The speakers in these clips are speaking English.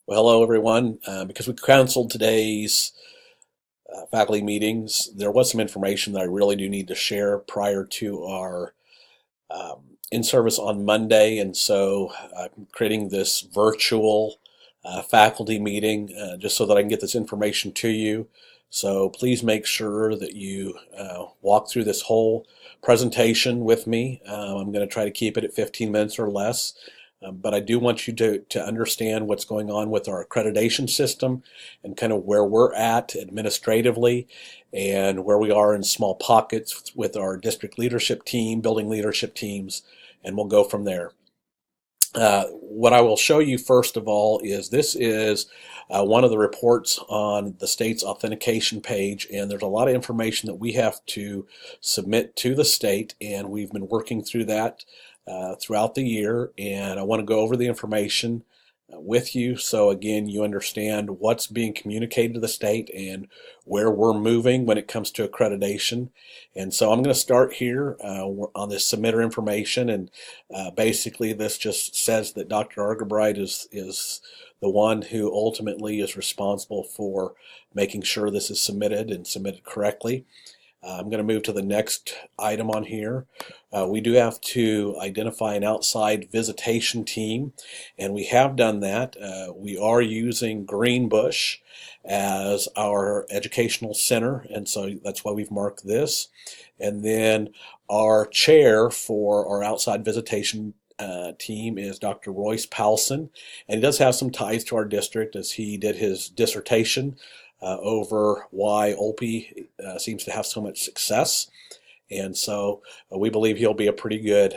Well, hello everyone. Because we canceled today's faculty meetings, there was some information that I really do need to share prior to our in-service on Monday, and so I'm creating this virtual faculty meeting just so that I can get this information to you. So please make sure that you walk through this whole presentation with me. I'm going to try to keep it at 15 minutes or less. But I do want you to understand what's going on with our accreditation system and kind of where we're at administratively and where we are in small pockets with our district leadership team, building leadership teams, and we'll go from there. What I will show you first of all is this is one of the reports on the state's authentication page, and there's a lot of information that we have to submit to the state, and we've been working through that throughout the year, and I want to go over the information with you so again you understand what's being communicated to the state and where we're moving when it comes to accreditation. And so I'm going to start here on this submitter information, and basically this just says that Dr. Argabright is the one who ultimately is responsible for making sure this is submitted and submitted correctly. I'm going to move to the next item on here. We do have to identify an outside visitation team, and we have done that. We are using Greenbush as our educational center, and so that's why we've marked this. And then our chair for our outside visitation team is Dr. Royce Powelson, and he does have some ties to our district as he did his dissertation over why OLPI seems to have so much success. And so we believe he'll be a pretty good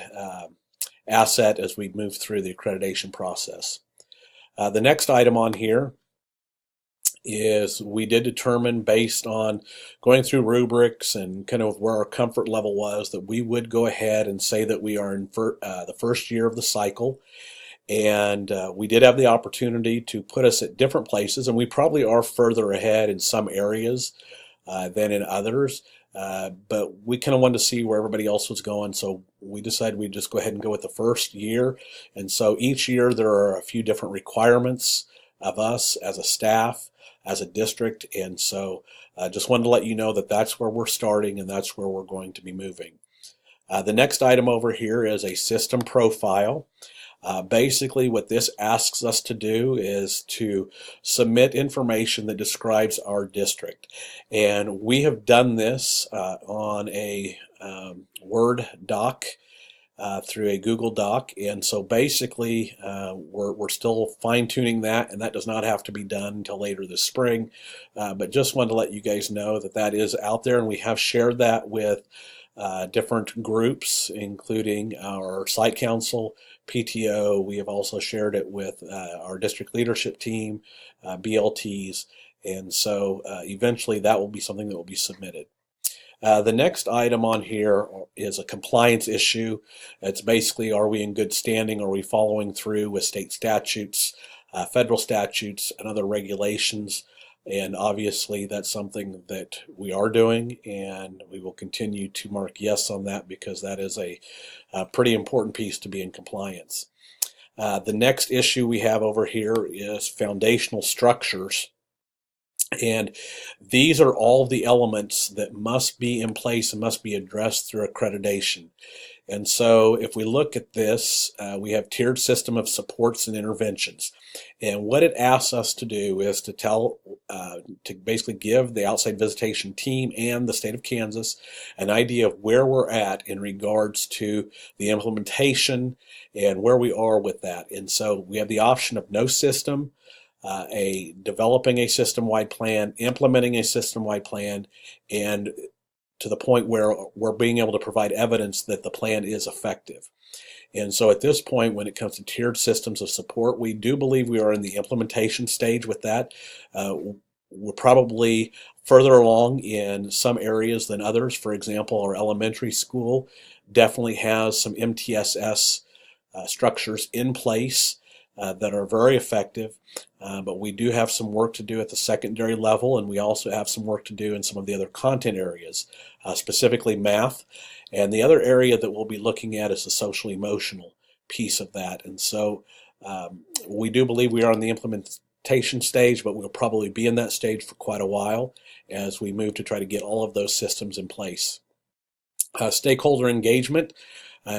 asset as we move through the accreditation process. The next item on here is we did determine, based on going through rubrics and kind of where our comfort level was, that we would go ahead and say that we are in the first year of the cycle. And we did have the opportunity to put us at different places, and we probably are further ahead in some areas than in others. But we kind of wanted to see where everybody else was going, so we decided we'd just go ahead and go with the first year. And so each year there are a few different requirements of us as a staff, as a district, and so just wanted to let you know that that's where we're starting and that's where we're going to be moving. The next item over here is a system profile. Basically, what this asks us to do is to submit information that describes our district. And we have done this on a Word doc through a Google Doc. And so basically, we're still fine-tuning that, and that does not have to be done until later this spring. But just wanted to let you guys know that that is out there, and we have shared that with different groups, including our site council, PTO. We have also shared it with our district leadership team, BLTs, and so eventually that will be something that will be submitted. The next item on here is a compliance issue. It's basically, are we in good standing? Are we following through with state statutes, federal statutes, and other regulations? And obviously that's something that we are doing, and we will continue to mark yes on that because that is a pretty important piece to be in compliance. The next issue we have over here is foundational structures. And these are all the elements that must be in place and must be addressed through accreditation. And so if we look at this, we have tiered system of supports and interventions. And what it asks us to do is to basically give the outside visitation team and the state of Kansas an idea of where we're at in regards to the implementation and where we are with that. And so we have the option of no system, developing a system-wide plan, implementing a system-wide plan, and to the point where we're being able to provide evidence that the plan is effective. And so at this point, when it comes to tiered systems of support, we do believe we are in the implementation stage with that. We're probably further along in some areas than others. For example, our elementary school definitely has some MTSS structures in place that are very effective, but we do have some work to do at the secondary level, and we also have some work to do in some of the other content areas, specifically math. And the other area that we'll be looking at is the social emotional piece of that. And so we do believe we are in the implementation implementation stage, but we'll probably be in that stage for quite a while as we move to try to get all of those systems in place. Stakeholder engagement.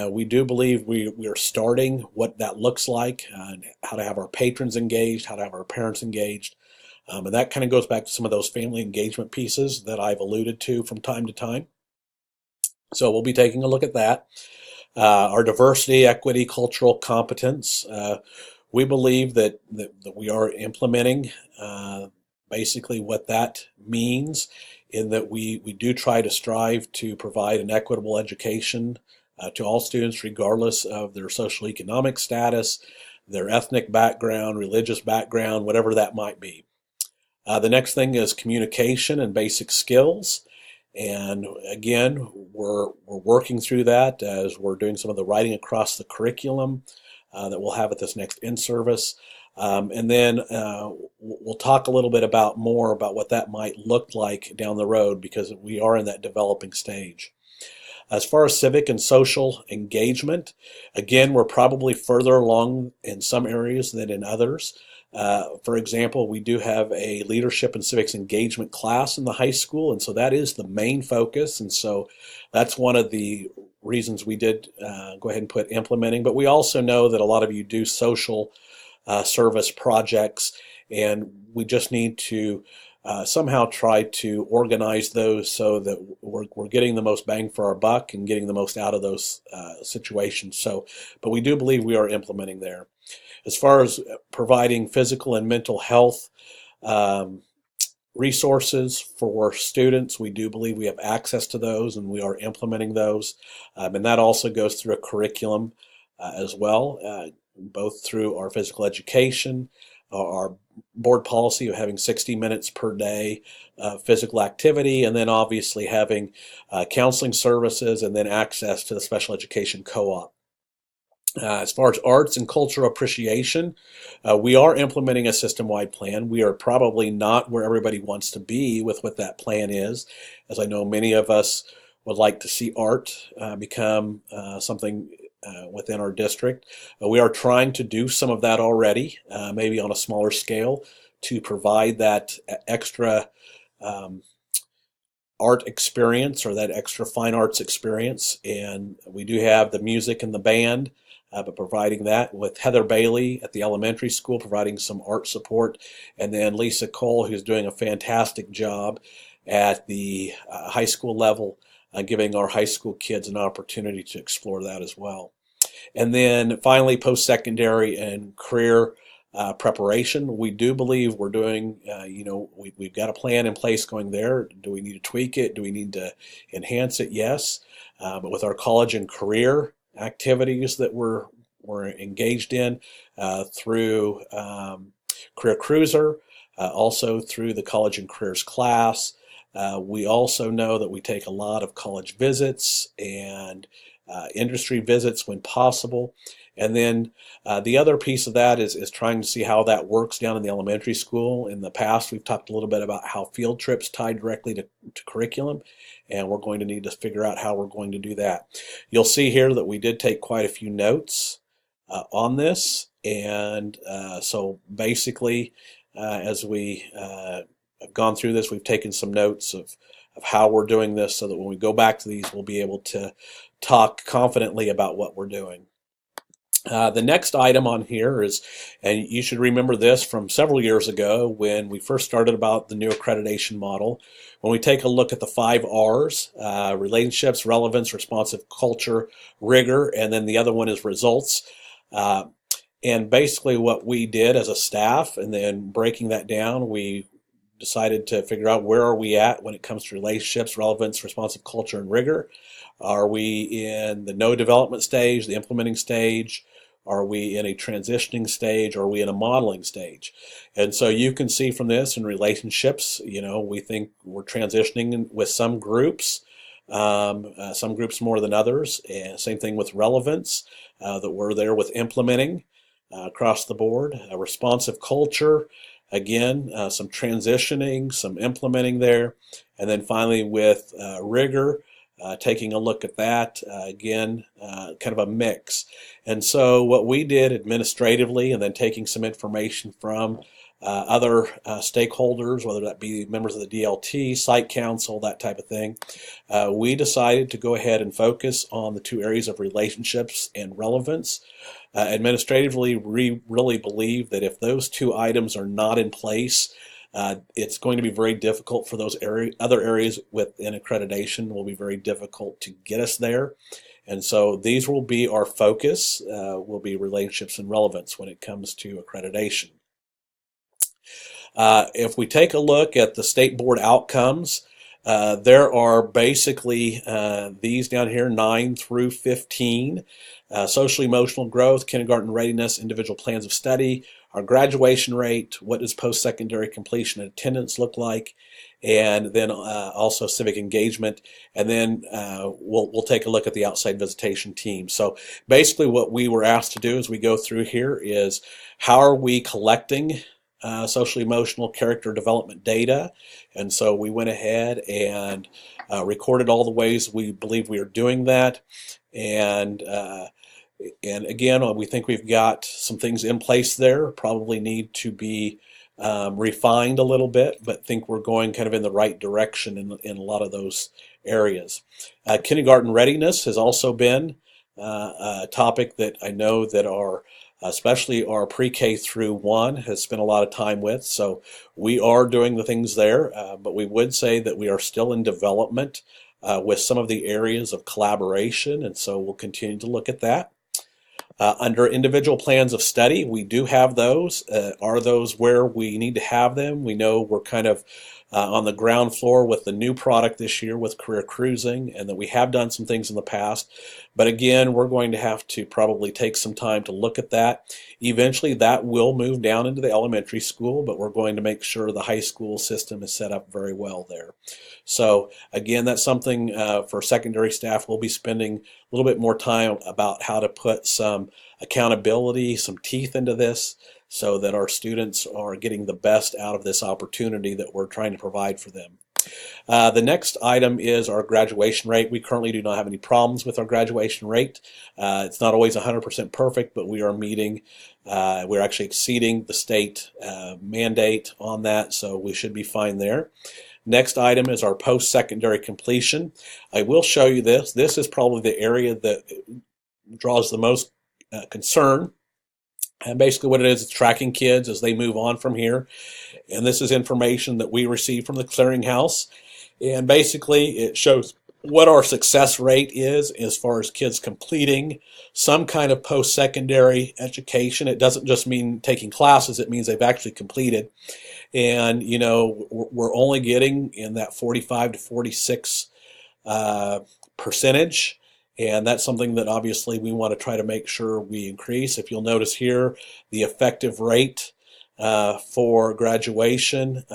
We do believe we are starting what that looks like, and how to have our patrons engaged, how to have our parents engaged. And that kind of goes back to some of those family engagement pieces that I've alluded to from time to time. So we'll be taking a look at that. Our diversity, equity, cultural competence. We believe that we are implementing basically what that means, in that we do try to strive to provide an equitable education to all students, regardless of their social economic status, their ethnic background, religious background, whatever that might be. The next thing is communication and basic skills. And again, we're working through that as we're doing some of the writing across the curriculum that we'll have at this next in-service. And then we'll talk a little bit more about what that might look like down the road, because we are in that developing stage. As far as civic and social engagement, again, we're probably further along in some areas than in others. For example, we do have a leadership and civics engagement class in the high school, and so that is the main focus. And so that's one of the reasons we did go ahead and put implementing. But we also know that a lot of you do social service projects, and we just need to somehow try to organize those so that we're getting the most bang for our buck and getting the most out of those situations. But we do believe we are implementing there. As far as providing physical and mental health resources for students, we do believe we have access to those, and we are implementing those. And that also goes through a curriculum as well, both through our physical education, our board policy of having 60 minutes per day physical activity, and then obviously having counseling services, and then access to the special education co-op. As far as arts and cultural appreciation, we are implementing a system-wide plan. We are probably not where everybody wants to be with what that plan is, as I know many of us would like to see art become something within our district. We are trying to do some of that already, maybe on a smaller scale, to provide that extra art experience, or that extra fine arts experience. And we do have the music and the band, but providing that with Heather Bailey at the elementary school, providing some art support, and then Lisa Cole, who's doing a fantastic job at the high school level, giving our high school kids an opportunity to explore that as well. And then finally, post-secondary and career preparation. We do believe we're doing, we've got a plan in place going there. Do we need to tweak it? Do we need to enhance it? Yes. But with our college and career activities that we're engaged in through Career Cruiser, also through the College and Careers class, we also know that we take a lot of college visits and industry visits when possible. And then the other piece of that is trying to see how that works down in the elementary school. In the past, we've talked a little bit about how field trips tie directly to curriculum, and we're going to need to figure out how we're going to do that. You'll see here that we did take quite a few notes on this, and so basically, as we have gone through this, we've taken some notes of how we're doing this, so that when we go back to these, we'll be able to talk confidently about what we're doing. The next item on here is, and you should remember this from several years ago when we first started about the new accreditation model, when we take a look at the 5 R's, relationships, relevance, responsive culture, rigor, and then the other one is results. And basically what we did as a staff, and then breaking that down, we decided to figure out where are we at when it comes to relationships, relevance, responsive culture, and rigor. Are we in the no development stage, the implementing stage? Are we in a transitioning stage? Or are we in a modeling stage? And so you can see from this in relationships, we think we're transitioning with some groups more than others. And same thing with relevance, that we're there with implementing across the board. A responsive culture, again, some transitioning, some implementing there. And then finally with rigor, taking a look at that. Again, kind of a mix. And so what we did administratively, and then taking some information from other stakeholders, whether that be members of the DLT, site council, that type of thing, we decided to go ahead and focus on the two areas of relationships and relevance. Administratively, we really believe that if those two items are not in place, it's going to be very difficult for those other areas within accreditation will be very difficult to get us there. And so these will be our focus, will be relationships and relevance when it comes to accreditation. If we take a look at the state board outcomes, there are basically these down here, 9 through 15. Social emotional growth, kindergarten readiness, individual plans of study, our graduation rate, what does post-secondary completion and attendance look like, and then also civic engagement, and then we'll take a look at the outside visitation team. So basically what we were asked to do as we go through here is how are we collecting social emotional character development data, and so we went ahead and recorded all the ways we believe we are doing that, and again, we think we've got some things in place there, probably need to be refined a little bit, but think we're going kind of in the right direction in a lot of those areas. Kindergarten readiness has also been a topic that I know that especially our pre-K through 1 has spent a lot of time with, so we are doing the things there, but we would say that we are still in development with some of the areas of collaboration, and so we'll continue to look at that. Under individual plans of study, we do have those. Are those where we need to have them? We know we're kind of on the ground floor with the new product this year with career cruising, and that we have done some things in the past. But again, we're going to have to probably take some time to look at that. Eventually, that will move down into the elementary school, but we're going to make sure the high school system is set up very well there. So again, that's something for secondary staff. We'll be spending a little bit more time about how to put some accountability, some teeth into this, so that our students are getting the best out of this opportunity that we're trying to provide for them. The next item is our graduation rate. We currently do not have any problems with our graduation rate. It's not always 100% perfect, but we are meeting, we're actually exceeding the state mandate on that, so we should be fine there. Next item is our post-secondary completion. I will show you this. This is probably the area that draws the most concern. And basically what it is, it's tracking kids as they move on from here. And this is information that we receive from the clearinghouse. And basically it shows what our success rate is as far as kids completing some kind of post-secondary education. It doesn't just mean taking classes, it means they've actually completed. And, you know, we're only getting in that 45 to 46 percentage. And that's something that obviously we want to try to make sure we increase. If you'll notice here, the effective rate for graduation,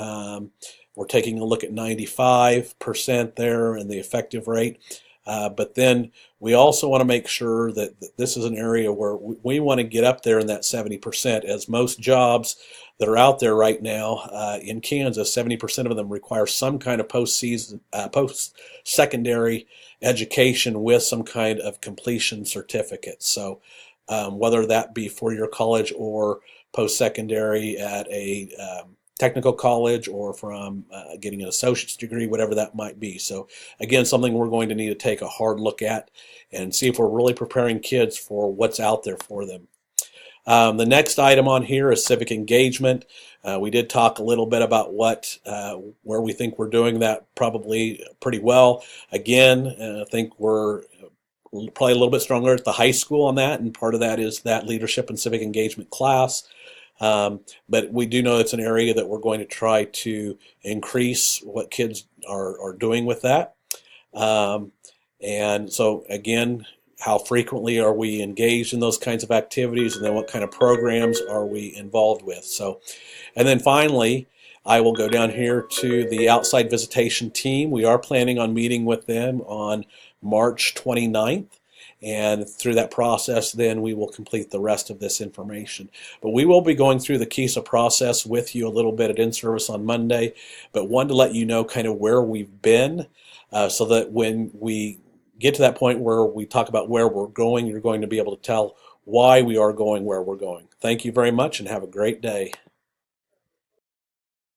we're taking a look at 95% there in the effective rate. But then we also want to make sure that this is an area where we want to get up there in that 70%, as most jobs that are out there right now in Kansas, 70% of them require some kind of post-secondary education with some kind of completion certificate. So whether that be for your college or post-secondary at a technical college or from getting an associate's degree, whatever that might be. So again, something we're going to need to take a hard look at and see if we're really preparing kids for what's out there for them. The next item on here is civic engagement. We did talk a little bit about where we think we're doing that probably pretty well. Again, I think we're probably a little bit stronger at the high school on that, and part of that is that leadership and civic engagement class. But we do know it's an area that we're going to try to increase what kids are doing with that. And so again, how frequently are we engaged in those kinds of activities, and then what kind of programs are we involved with? So, and then finally, I will go down here to the outside visitation team. We are planning on meeting with them on March 29th. and through that process, then we will complete the rest of this information. But we will be going through the KISA process with you a little bit at in-service on Monday, but wanted to let you know kind of where we've been, so that when we get to that point where we talk about where we're going, you're going to be able to tell why we are going where we're going. Thank you very much and have a great day.